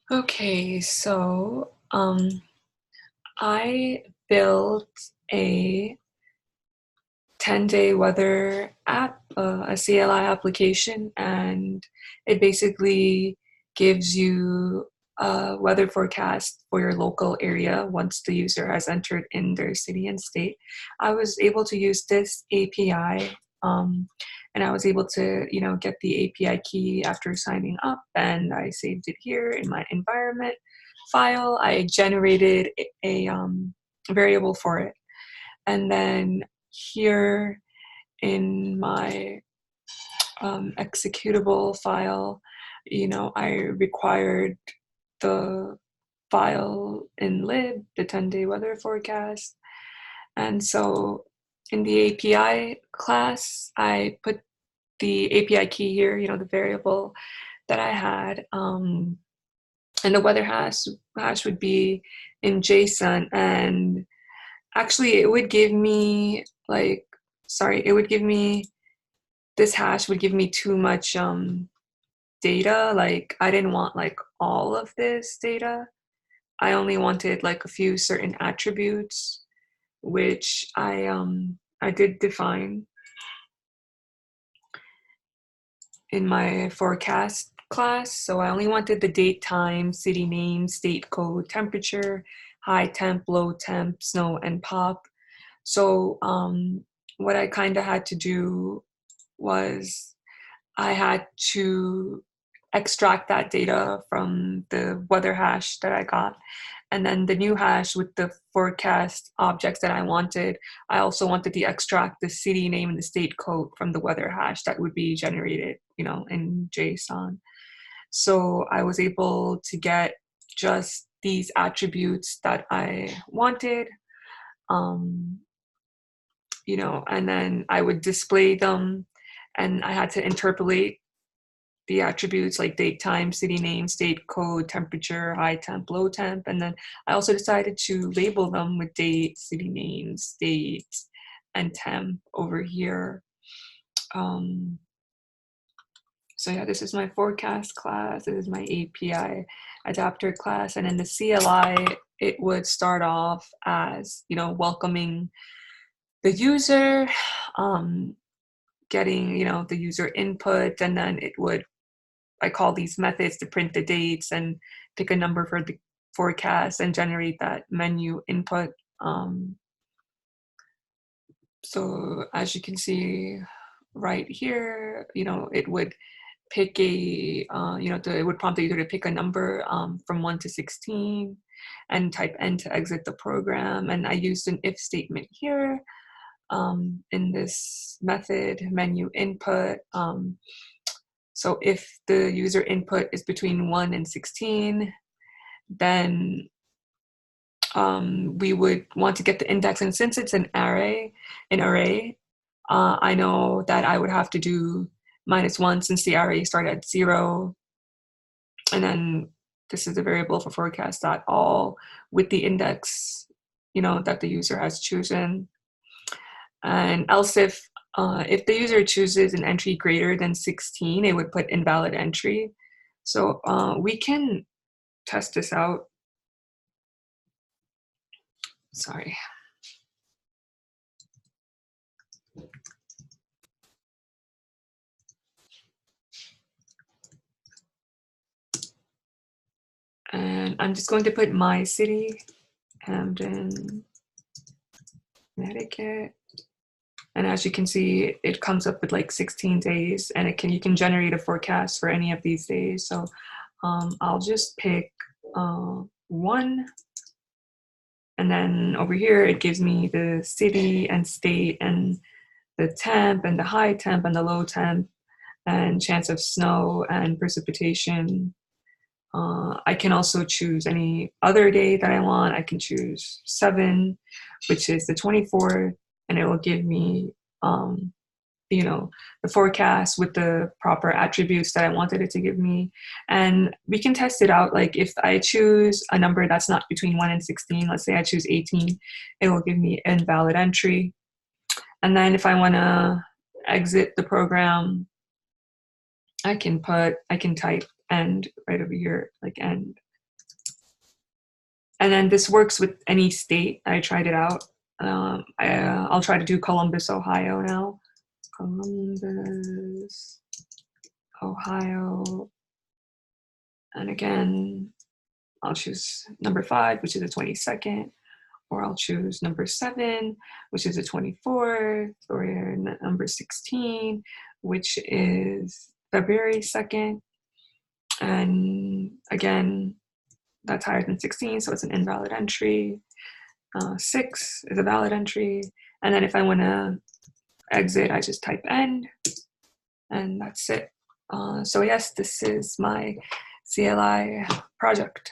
Okay, so I built a 10-day weather app, a CLI application, and it basically gives you a weather forecast for your local area once the user has entered in their city and state. I was able to use this API, and I was able to, get the API key after signing up, and I saved it here in my environment file. I generated a variable for it, and then here in my executable file, I required the file in lib, the 10-day weather forecast. And so in the API class, I put the API key here, the variable that I had. And the weather hash would be in JSON. And actually, it would give me this hash would give me too much data. Like I didn't want like all of this data. I only wanted like a few certain attributes, which I did define in my forecast class. So I only wanted the date, time, city name, state code, temperature, high temp, low temp, snow, and pop. So what I kind of had to do was I had to extract that data from the weather hash that I got. And then the new hash with the forecast objects that I wanted, I also wanted to extract the city name and the state code from the weather hash that would be generated, in JSON. So I was able to get just these attributes that I wanted, um, and then I would display them, and I had to interpolate the attributes like date, time, city name, state code, temperature, high temp, low temp. And then I also decided to label them with date, city name, state, and temp over here. So yeah, this is my forecast class. This is my API adapter class. And in the CLI, it would start off as, welcoming the user, getting, the user input, and then I call these methods to print the dates and pick a number for the forecast and generate that menu input. So as you can see right here, it would pick it would prompt the user to pick a number from 1 to 16 and type N to exit the program. And I used an if statement here in this method, menu input. So if the user input is between 1 and 16, then we would want to get the index. And since it's an array, I know that I would have to do -1 since the array started at 0. And then this is a variable for forecast.all with the index, that the user has chosen. And else if the user chooses an entry greater than 16, it would put invalid entry. So we can test this out. Sorry. And I'm just going to put my city, Hamden, Connecticut. And as you can see, it comes up with like 16 days, and you can generate a forecast for any of these days. So I'll just pick 1. And then over here, it gives me the city and state and the temp and the high temp and the low temp and chance of snow and precipitation. I can also choose any other day that I want. I can choose 7, which is the 24th, and it will give me, the forecast with the proper attributes that I wanted it to give me. And we can test it out. Like if I choose a number that's not between 1 and 16, let's say I choose 18, it will give me invalid entry. And then if I want to exit the program, I can type end right over here, like end. And then this works with any state. I tried it out. I'll try to do Columbus, Ohio now. Columbus, Ohio. And again, I'll choose number 5, which is the 22nd, or I'll choose number 7, which is the 24th, or number 16, which is February 2nd. And again, that's higher than 16, so it's an invalid entry. 6 is a valid entry. And then if I want to exit, I just type end, and that's it. So yes, this is my CLI project.